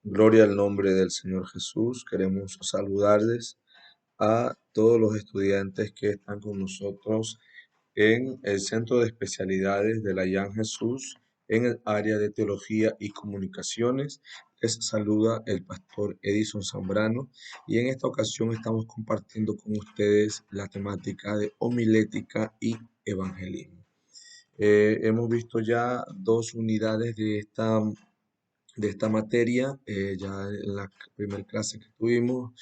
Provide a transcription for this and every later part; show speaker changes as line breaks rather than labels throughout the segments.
Gloria al nombre del Señor Jesús. Queremos saludarles a todos los estudiantes que están con nosotros en el Centro de Especialidades de la IAN Jesús en el área de Teología y Comunicaciones. Les saluda el pastor Edison Zambrano y en esta ocasión estamos compartiendo con ustedes la temática de homilética y evangelismo. Hemos visto ya dos unidades de esta materia, ya en la primera clase que tuvimos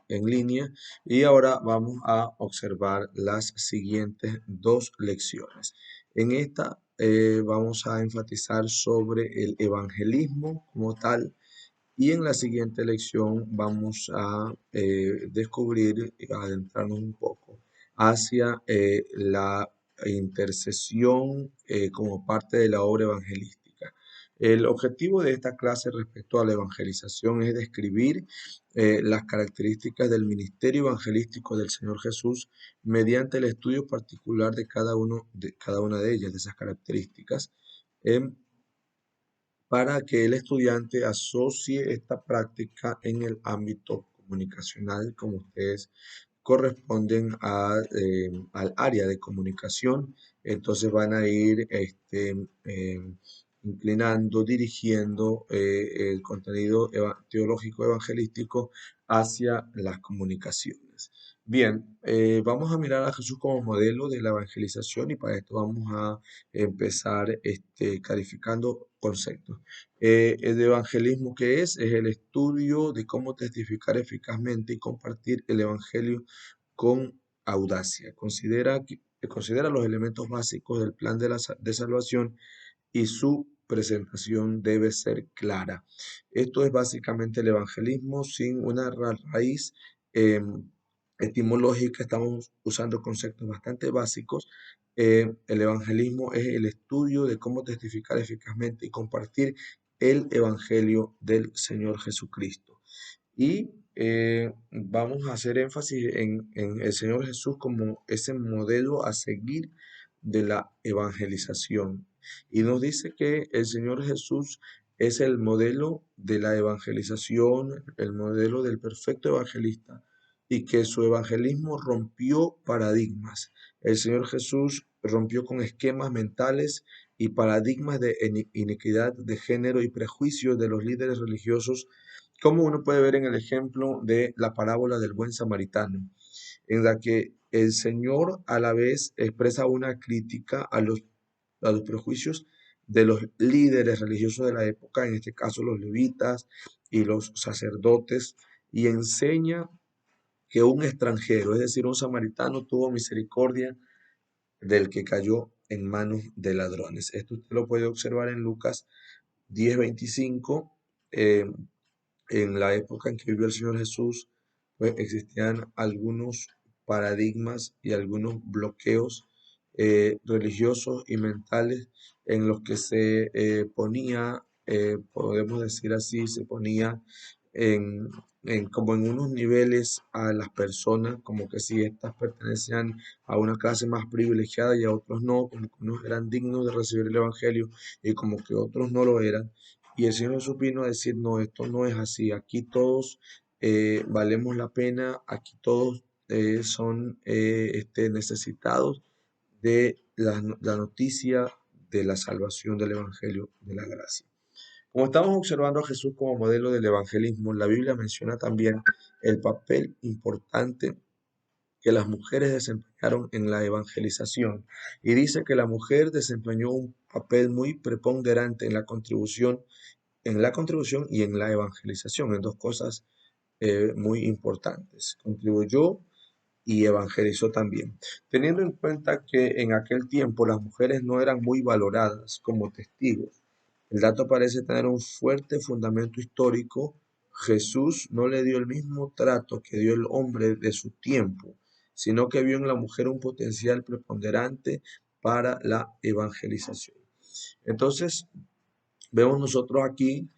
en línea, y ahora vamos a observar las siguientes dos lecciones. En esta vamos a enfatizar sobre el evangelismo como tal, y en la siguiente lección vamos a descubrir, adentrarnos un poco hacia la intercesión como parte de la obra evangelística. El objetivo de esta clase respecto a la evangelización es describir las características del ministerio evangelístico del Señor Jesús mediante el estudio particular de cada una de ellas, de esas características. Para que el estudiante asocie esta práctica en el ámbito comunicacional, como ustedes corresponden al área de comunicación. Entonces van a ir inclinando, dirigiendo el contenido teológico evangelístico hacia las comunicaciones. Bien, vamos a mirar a Jesús como modelo de la evangelización y para esto vamos a empezar clarificando conceptos. El evangelismo, ¿qué es? Es el estudio de cómo testificar eficazmente y compartir el evangelio con audacia. Considera los elementos básicos del plan de salvación y su presentación debe ser clara. Esto es básicamente el evangelismo sin una raíz eh, etimológica. Estamos usando conceptos bastante básicos. El evangelismo es el estudio de cómo testificar eficazmente y compartir el evangelio del Señor Jesucristo. Y vamos a hacer énfasis en el Señor Jesús como ese modelo a seguir de la evangelización. Y nos dice que el Señor Jesús es el modelo de la evangelización, el modelo del perfecto evangelista, y que su evangelismo rompió paradigmas. El Señor Jesús rompió con esquemas mentales y paradigmas de iniquidad de género y prejuicios de los líderes religiosos, como uno puede ver en el ejemplo de la parábola del buen samaritano, en la que el Señor a la vez expresa una crítica a los prejuicios de los líderes religiosos de la época, en este caso los levitas y los sacerdotes, y enseña que un extranjero, es decir, un samaritano, tuvo misericordia del que cayó en manos de ladrones. Esto usted lo puede observar en Lucas 10:25. En la época en que vivió el Señor Jesús, pues existían algunos paradigmas y algunos bloqueos religiosos y mentales en los que se ponía, podemos decir así, se ponía en, como en unos niveles a las personas, como que si éstas pertenecían a una clase más privilegiada y a otros no, como que unos eran dignos de recibir el Evangelio y como que otros no lo eran. Y el Señor Jesús vino a decir, no, esto no es así. Aquí todos valemos la pena, aquí todos son necesitados de la noticia de la salvación del Evangelio de la gracia. Como estamos observando a Jesús como modelo del evangelismo, la Biblia menciona también el papel importante que las mujeres desempeñaron en la evangelización y dice que la mujer desempeñó un papel muy preponderante en la contribución y en la evangelización, en dos cosas muy importantes. Contribuyó y evangelizó también. Teniendo en cuenta que en aquel tiempo las mujeres no eran muy valoradas como testigos, el dato parece tener un fuerte fundamento histórico. Jesús no le dio el mismo trato que dio el hombre de su tiempo, sino que vio en la mujer un potencial preponderante para la evangelización. Entonces, vemos nosotros aquí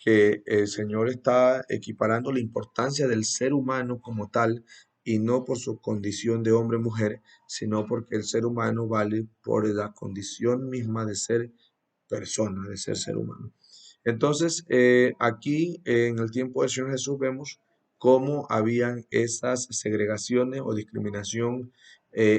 que el Señor está equiparando la importancia del ser humano como tal y no por su condición de hombre o mujer, sino porque el ser humano vale por la condición misma de ser persona, de ser humano. Entonces, aquí en el tiempo del Señor Jesús vemos cómo habían esas segregaciones o discriminación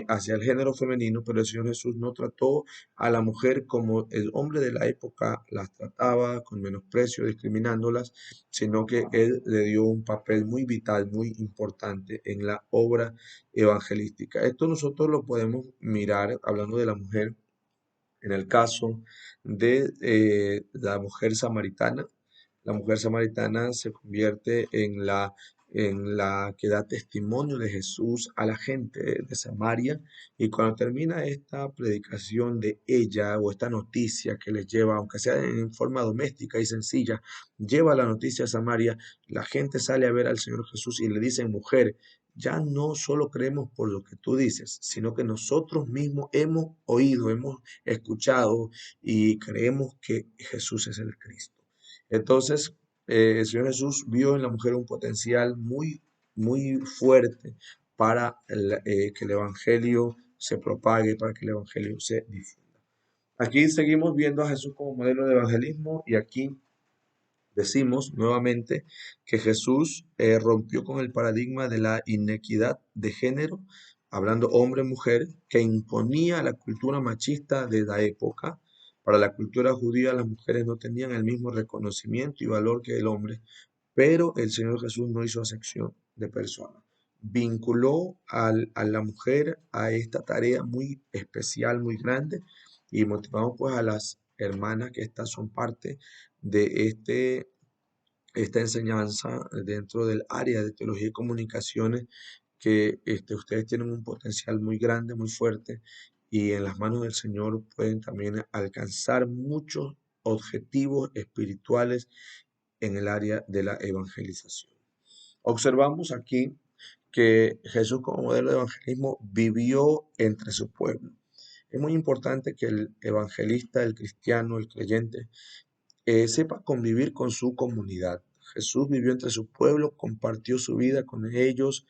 hacia el género femenino, pero el Señor Jesús no trató a la mujer como el hombre de la época las trataba, con menosprecio, discriminándolas, sino que Él le dio un papel muy vital, muy importante en la obra evangelística. Esto nosotros lo podemos mirar hablando de la mujer en el caso de la mujer samaritana se convierte en la que da testimonio de Jesús a la gente de Samaria. Y cuando termina esta predicación de ella o esta noticia que les lleva, aunque sea en forma doméstica y sencilla, lleva la noticia a Samaria, la gente sale a ver al Señor Jesús y le dicen, mujer, ya no solo creemos por lo que tú dices, sino que nosotros mismos hemos oído, hemos escuchado y creemos que Jesús es el Cristo. Entonces, el Señor Jesús vio en la mujer un potencial muy fuerte para que el Evangelio se propague, para que el Evangelio se difunda. Aquí seguimos viendo a Jesús como modelo de evangelismo y aquí decimos nuevamente que Jesús rompió con el paradigma de la inequidad de género, hablando hombre-mujer, que imponía la cultura machista de la época. Para la cultura judía las mujeres no tenían el mismo reconocimiento y valor que el hombre, pero el Señor Jesús no hizo acepción de personas. Vinculó a la mujer a esta tarea muy especial, muy grande, y motivamos pues a las hermanas que estas son parte de esta enseñanza dentro del área de teología y comunicaciones, que ustedes tienen un potencial muy grande, muy fuerte, y en las manos del Señor pueden también alcanzar muchos objetivos espirituales en el área de la evangelización. Observamos aquí que Jesús como modelo de evangelismo vivió entre su pueblo. Es muy importante que el evangelista, el cristiano, el creyente, sepa convivir con su comunidad. Jesús vivió entre su pueblo, compartió su vida con ellos,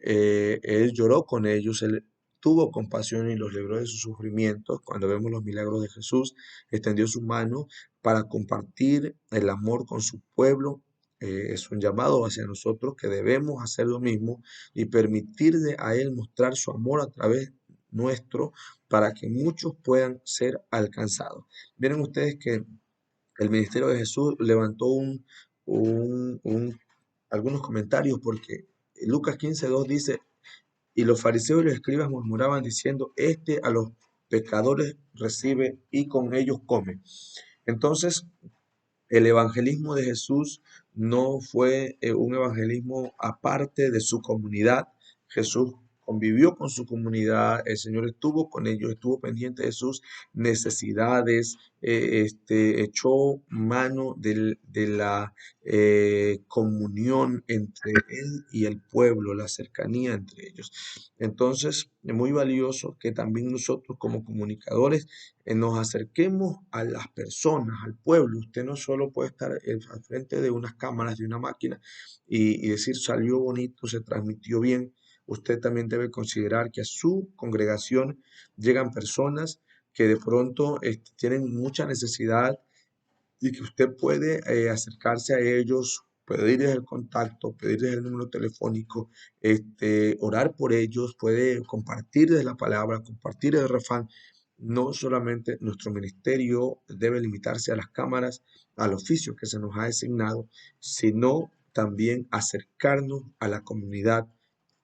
él lloró con ellos, él tuvo compasión y los libró de sus sufrimientos. Cuando vemos los milagros de Jesús, extendió su mano para compartir el amor con su pueblo. Es un llamado hacia nosotros que debemos hacer lo mismo y permitirle a Él mostrar su amor a través nuestro para que muchos puedan ser alcanzados. Miren ustedes que el ministerio de Jesús levantó algunos comentarios porque Lucas 15:2 dice, y los fariseos y los escribas murmuraban diciendo, este a los pecadores recibe y con ellos come. Entonces, el evangelismo de Jesús no fue un evangelismo aparte de su comunidad. Jesús convivió con su comunidad, el Señor estuvo con ellos, estuvo pendiente de sus necesidades, echó mano de la comunión entre él y el pueblo, la cercanía entre ellos. Entonces, es muy valioso que también nosotros como comunicadores nos acerquemos a las personas, al pueblo. Usted no solo puede estar al frente de unas cámaras, de una máquina y decir salió bonito, se transmitió bien. Usted también debe considerar que a su congregación llegan personas que de pronto tienen mucha necesidad y que usted puede acercarse a ellos, pedirles el contacto, pedirles el número telefónico, orar por ellos, puede compartirles la palabra, compartir el refrán. No solamente nuestro ministerio debe limitarse a las cámaras, al oficio que se nos ha designado, sino también acercarnos a la comunidad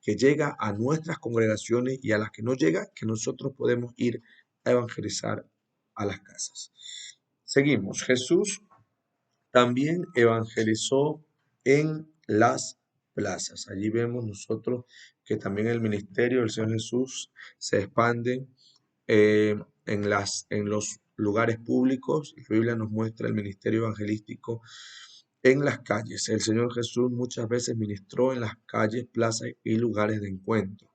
que llega a nuestras congregaciones y a las que no llega, que nosotros podemos ir a evangelizar a las casas. Seguimos. Jesús también evangelizó en las plazas. Allí vemos nosotros que también el ministerio del Señor Jesús se expande en los lugares públicos. La Biblia nos muestra el ministerio evangelístico en las calles. El Señor Jesús muchas veces ministró en las calles, plazas y lugares de encuentro.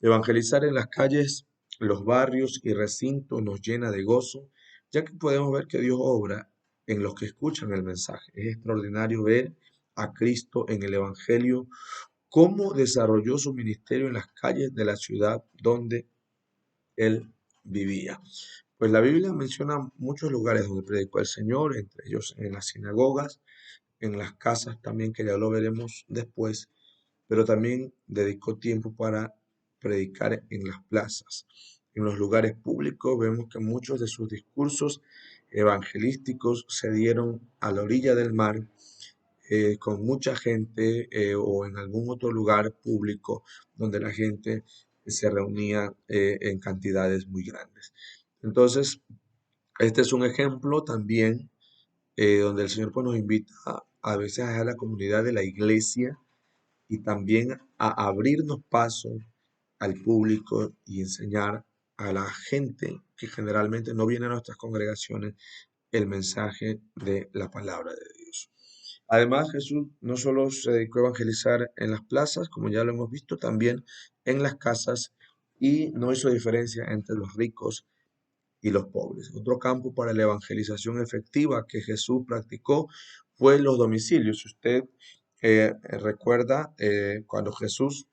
Evangelizar en las calles, los barrios y recintos nos llena de gozo, ya que podemos ver que Dios obra en los que escuchan el mensaje. Es extraordinario ver a Cristo en el Evangelio, cómo desarrolló su ministerio en las calles de la ciudad donde él vivía. Pues la Biblia menciona muchos lugares donde predicó el Señor, entre ellos en las sinagogas, en las casas también, que ya lo veremos después, pero también dedicó tiempo para predicar en las plazas. En los lugares públicos vemos que muchos de sus discursos evangelísticos se dieron a la orilla del mar, con mucha gente, o en algún otro lugar público donde la gente se reunía en cantidades muy grandes. Entonces, este es un ejemplo también, donde el Señor pues, nos invita a veces a la comunidad de la iglesia y también a abrirnos paso al público y enseñar a la gente que generalmente no viene a nuestras congregaciones el mensaje de la palabra de Dios. Además, Jesús no solo se dedicó a evangelizar en las plazas, como ya lo hemos visto, también en las casas, y no hizo diferencia entre los ricos y los pobres. Otro campo para la evangelización efectiva que Jesús practicó fue los domicilios. Si usted recuerda, cuando Jesús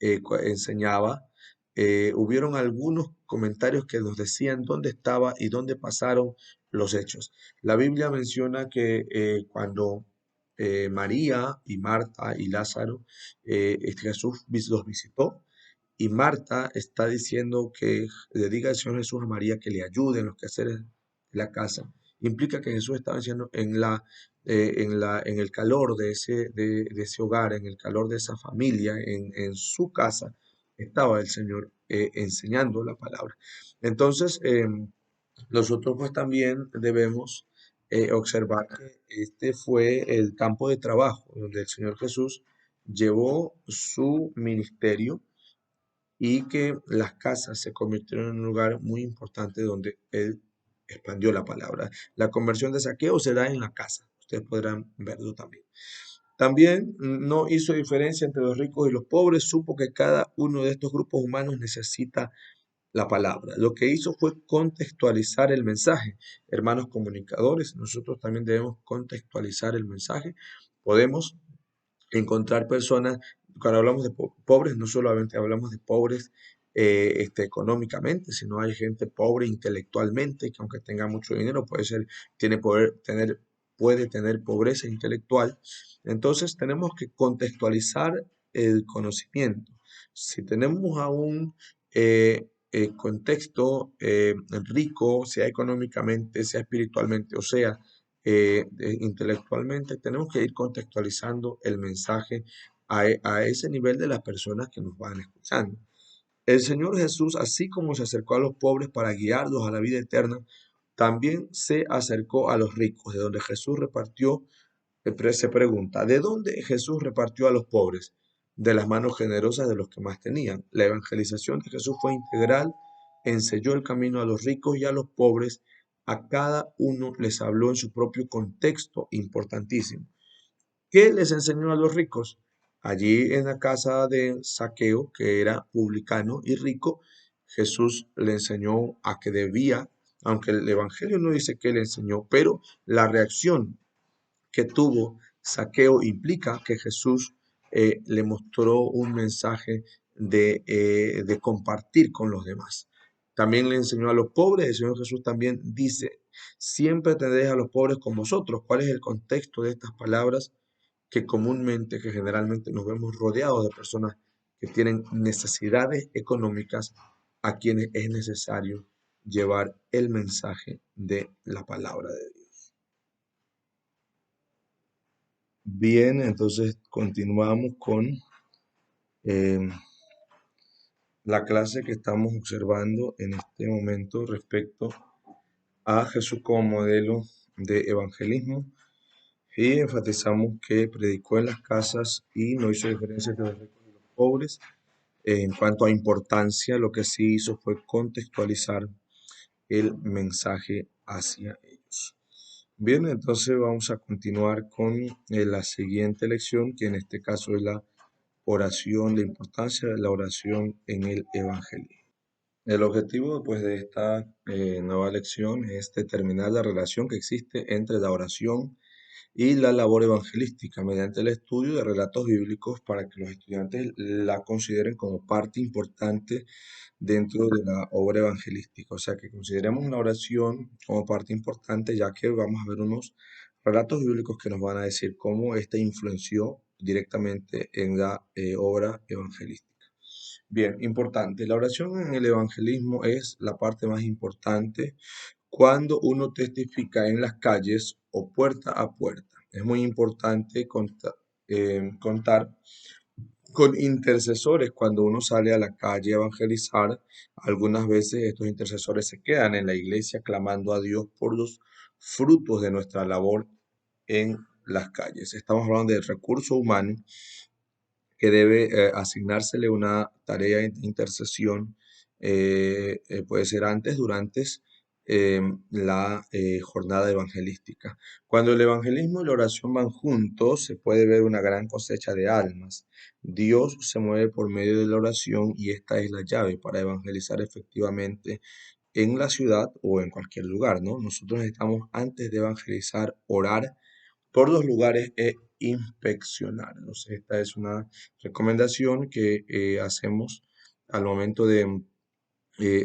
enseñaba, hubieron algunos comentarios que nos decían dónde estaba y dónde pasaron los hechos. La Biblia menciona que cuando María y Marta y Lázaro, Jesús los visitó, y Marta está diciendo que le diga al Señor Jesús a María que le ayude en los quehaceres de la casa. Implica que Jesús estaba diciendo en el calor de ese hogar, en el calor de esa familia, en su casa, estaba el Señor enseñando la palabra. Entonces, nosotros pues también debemos observar que este fue el campo de trabajo donde el Señor Jesús llevó su ministerio, y que las casas se convirtieron en un lugar muy importante donde él expandió la palabra. La conversión de Saqueo se da en la casa. Ustedes podrán verlo también. También no hizo diferencia entre los ricos y los pobres, supo que cada uno de estos grupos humanos necesita la palabra. Lo que hizo fue contextualizar el mensaje. Hermanos comunicadores, nosotros también debemos contextualizar el mensaje. Podemos encontrar personas, cuando hablamos de pobres, no solamente hablamos de pobres económicamente, sino hay gente pobre intelectualmente, que aunque tenga mucho dinero, puede tener pobreza intelectual. Entonces tenemos que contextualizar el conocimiento. Si tenemos a un contexto rico, sea económicamente, sea espiritualmente, o sea, intelectualmente, tenemos que ir contextualizando el mensaje a ese nivel de las personas que nos van escuchando. El Señor Jesús, así como se acercó a los pobres para guiarlos a la vida eterna, también se acercó a los ricos, de donde Jesús repartió. Se pregunta, ¿de dónde Jesús repartió a los pobres? De las manos generosas de los que más tenían. La evangelización de Jesús fue integral, enseñó el camino a los ricos y a los pobres. A cada uno les habló en su propio contexto, importantísimo. ¿Qué les enseñó a los ricos? Allí en la casa de Saqueo, que era publicano y rico, Jesús le enseñó a que debía, aunque el Evangelio no dice que le enseñó, pero la reacción que tuvo Saqueo implica que Jesús le mostró un mensaje de compartir con los demás. También le enseñó a los pobres. El Señor Jesús también dice, siempre tendréis a los pobres con vosotros. ¿Cuál es el contexto de estas palabras? Que generalmente nos vemos rodeados de personas que tienen necesidades económicas, a quienes es necesario llevar el mensaje de la palabra de Dios. Bien, entonces continuamos con eh, la clase que estamos observando en este momento respecto a Jesús como modelo de evangelismo, y enfatizamos que predicó en las casas y no hizo diferencia entre los ricos y los pobres. En cuanto a importancia, lo que sí hizo fue contextualizar el mensaje hacia ellos. Bien, entonces vamos a continuar con la siguiente lección, que en este caso es la oración, la importancia de la oración en el Evangelio. El objetivo pues, de esta nueva lección es determinar la relación que existe entre la oración y la labor evangelística mediante el estudio de relatos bíblicos para que los estudiantes la consideren como parte importante dentro de la obra evangelística. O sea, que consideremos la oración como parte importante, ya que vamos a ver unos relatos bíblicos que nos van a decir cómo ésta influenció directamente en la obra evangelística. Bien, importante. La oración en el evangelismo es la parte más importante cuando uno testifica en las calles o puerta a puerta. Es muy importante contar con intercesores cuando uno sale a la calle a evangelizar. Algunas veces estos intercesores se quedan en la iglesia clamando a Dios por los frutos de nuestra labor en las calles. Estamos hablando del recurso humano que debe asignársele una tarea de intercesión, puede ser antes, durante la jornada evangelística. Cuando el evangelismo y la oración van juntos, se puede ver una gran cosecha de almas. Dios se mueve por medio de la oración y esta es la llave para evangelizar efectivamente en la ciudad o en cualquier lugar, ¿no? Nosotros necesitamos, antes de evangelizar, orar por los lugares e inspeccionarlos. Esta es una recomendación que hacemos al momento de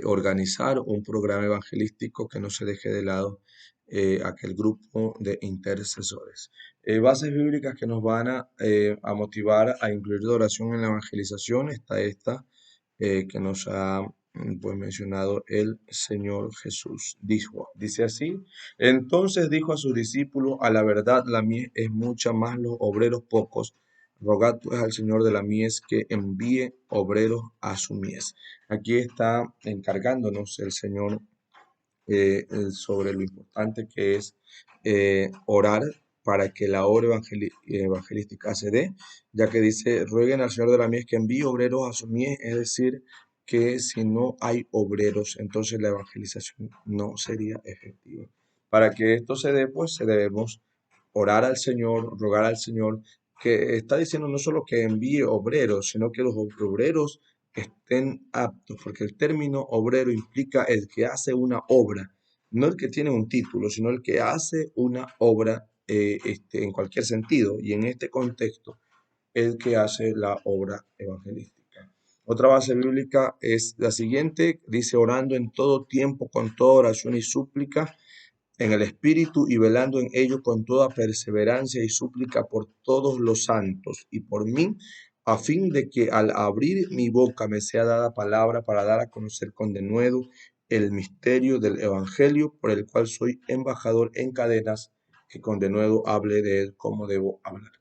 organizar un programa evangelístico, que no se deje de lado aquel grupo de intercesores. Bases bíblicas que nos van a motivar a incluir la oración en la evangelización. Está esta que nos ha pues, mencionado el Señor Jesús. Dice así: entonces dijo a sus discípulos: a la verdad la mies es mucha, más los obreros pocos. Rogad pues al Señor de la mies que envíe obreros a su mies. Aquí está encargándonos el Señor sobre lo importante que es orar para que la obra evangelística se dé, ya que dice: rueguen al Señor de la mies que envíe obreros a su mies, es decir, que si no hay obreros, entonces la evangelización no sería efectiva. Para que esto se dé, pues se debemos orar al Señor, rogar al Señor, que está diciendo no solo que envíe obreros, sino que los obreros estén aptos, porque el término obrero implica el que hace una obra, no el que tiene un título, sino el que hace una obra en cualquier sentido, y en este contexto, el que hace la obra evangelística. Otra base bíblica es la siguiente: dice: orando en todo tiempo, con toda oración y súplica en el Espíritu, y velando en ello con toda perseverancia y súplica por todos los santos y por mí, a fin de que al abrir mi boca me sea dada palabra para dar a conocer con denuedo el misterio del Evangelio, por el cual soy embajador en cadenas, que con denuedo hable de él como debo hablar.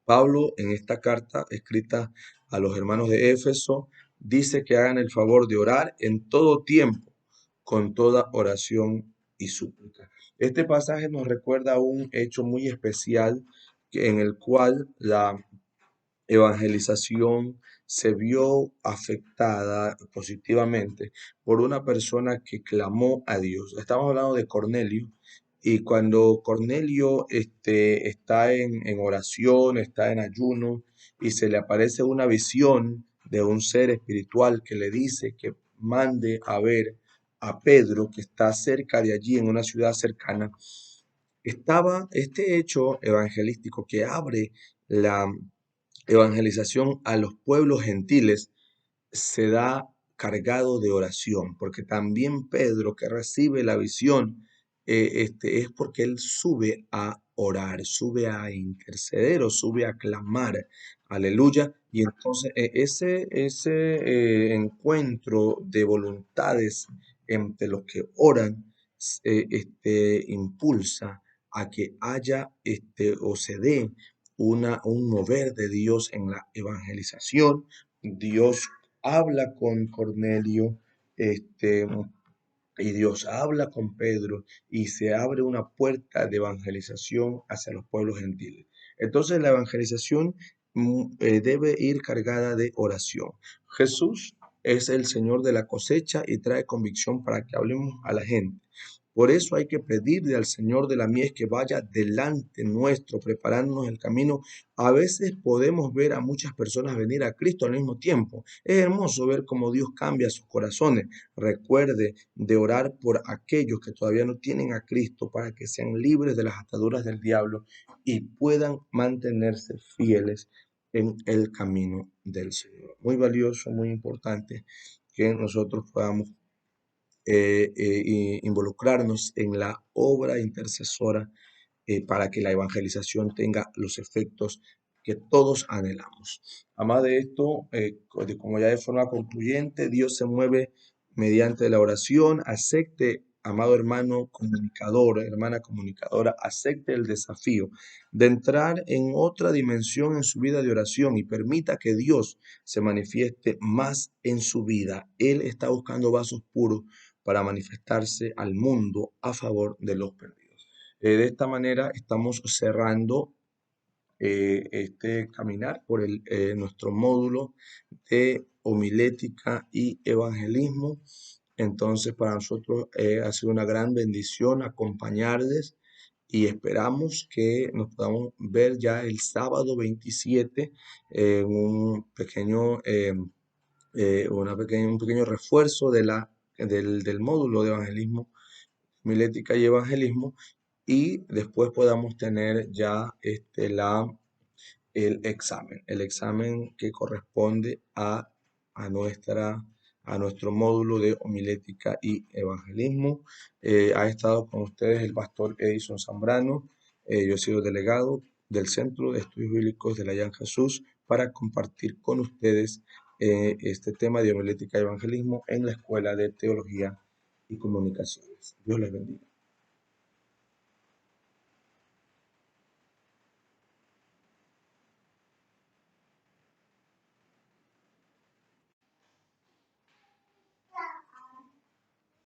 Pablo, en esta carta escrita a los hermanos de Éfeso, dice que hagan el favor de orar en todo tiempo, con toda oración y súplica. Este pasaje nos recuerda un hecho muy especial, en el cual la evangelización se vio afectada positivamente por una persona que clamó a Dios. Estamos hablando de Cornelio, y cuando Cornelio está en oración, está en ayuno, y se le aparece una visión de un ser espiritual que le dice que mande a ver a Pedro, que está cerca de allí, en una ciudad cercana. Estaba este hecho evangelístico que abre la evangelización a los pueblos gentiles, se da cargado de oración, porque también Pedro, que recibe la visión, es porque él sube a orar, sube a interceder o sube a clamar, aleluya. Y entonces ese encuentro de voluntades entre los que oran impulsa a que haya o se dé un mover de Dios en la evangelización. Dios habla con Cornelio, este, y Dios habla con Pedro, y se abre una puerta de evangelización hacia los pueblos gentiles. Entonces la evangelización debe ir cargada de oración. Jesús es el Señor de la cosecha y trae convicción para que hablemos a la gente. Por eso hay que pedirle al Señor de la mies que vaya delante nuestro, preparándonos el camino. A veces podemos ver a muchas personas venir a Cristo al mismo tiempo. Es hermoso ver cómo Dios cambia sus corazones. Recuerde de orar por aquellos que todavía no tienen a Cristo para que sean libres de las ataduras del diablo y puedan mantenerse fieles en el camino del Señor. Muy valioso, muy importante que nosotros podamos involucrarnos en la obra intercesora para que la evangelización tenga los efectos que todos anhelamos. Además de esto, como ya de forma concluyente, Dios se mueve mediante la oración. Acepte, amado hermano comunicador, hermana comunicadora, acepte el desafío de entrar en otra dimensión en su vida de oración y permita que Dios se manifieste más en su vida. Él está buscando vasos puros para manifestarse al mundo a favor de los perdidos. De esta manera estamos cerrando este caminar por nuestro módulo de homilética y evangelismo. Entonces, para nosotros ha sido una gran bendición acompañarles y esperamos que nos podamos ver ya el sábado 27 en un pequeño, un pequeño refuerzo del módulo de evangelismo, homilética y evangelismo, y después podamos tener ya el examen que corresponde a nuestro módulo de homilética y evangelismo. Ha estado con ustedes el pastor Edison Zambrano. Yo he sido delegado del Centro de Estudios Bíblicos de la Yan Jesús para compartir con ustedes este tema de homilética y evangelismo en la Escuela de Teología y Comunicaciones. Dios les bendiga.